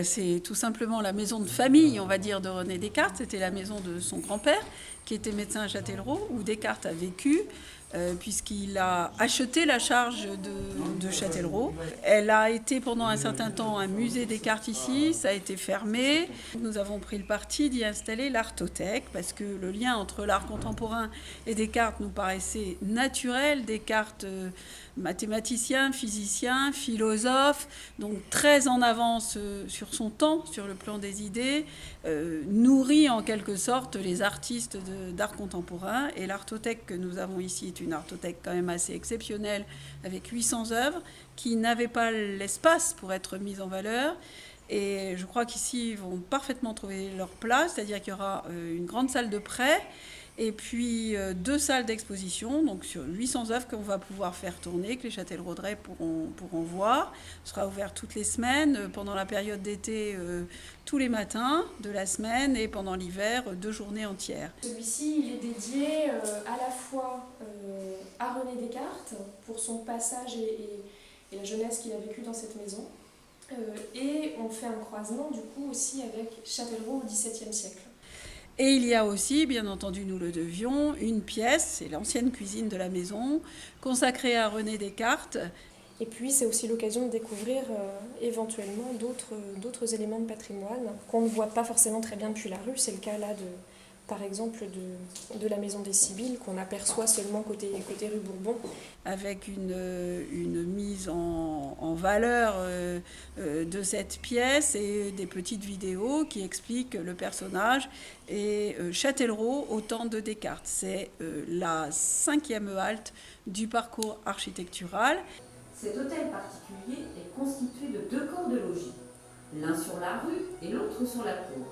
C'est tout simplement la maison de famille, on va dire, de René Descartes. C'était la maison de son grand-père, qui était médecin à Châtellerault, où Descartes a vécu, puisqu'il a acheté la charge de Châtellerault. Elle a été pendant un certain temps un musée Descartes ici, ça a été fermé. Nous avons pris le parti d'y installer l'artothèque, parce que le lien entre l'art contemporain et Descartes nous paraissait naturel. Descartes, mathématicien, physicien, philosophe, donc très en avance sur son temps, sur le plan des idées, nourrit en quelque sorte les artistes d'art contemporain. Et l'artothèque que nous avons ici est une artothèque quand même assez exceptionnelle, avec 800 œuvres qui n'avaient pas l'espace pour être mises en valeur. Et je crois qu'ici, ils vont parfaitement trouver leur place, c'est-à-dire qu'il y aura une grande salle de prêt, et puis 2 salles d'exposition, donc sur 800 œuvres qu'on va pouvoir faire tourner, que les Châtelleraudrais pourront voir. Ce sera ouvert toutes les semaines, pendant la période d'été, tous les matins de la semaine, et pendant l'hiver, 2 journées entières. Celui-ci, il est dédié à la fois à René Descartes, pour son passage et la jeunesse qu'il a vécue dans cette maison. Et on fait un croisement du coup aussi avec Châtellerault au XVIIe siècle. Et il y a aussi, bien entendu, nous le devions, une pièce, c'est l'ancienne cuisine de la maison, consacrée à René Descartes. Et puis c'est aussi l'occasion de découvrir éventuellement d'autres éléments de patrimoine qu'on ne voit pas forcément très bien depuis la rue. C'est le cas là par exemple de la maison des Sibylles qu'on aperçoit seulement côté rue Bourbon. Avec une mise en valeur de cette pièce et des petites vidéos qui expliquent le personnage et Châtellerault au temps de Descartes. C'est la 5e halte du parcours architectural. Cet hôtel particulier est constitué de 2 corps de logis, l'un sur la rue et l'autre sur la cour.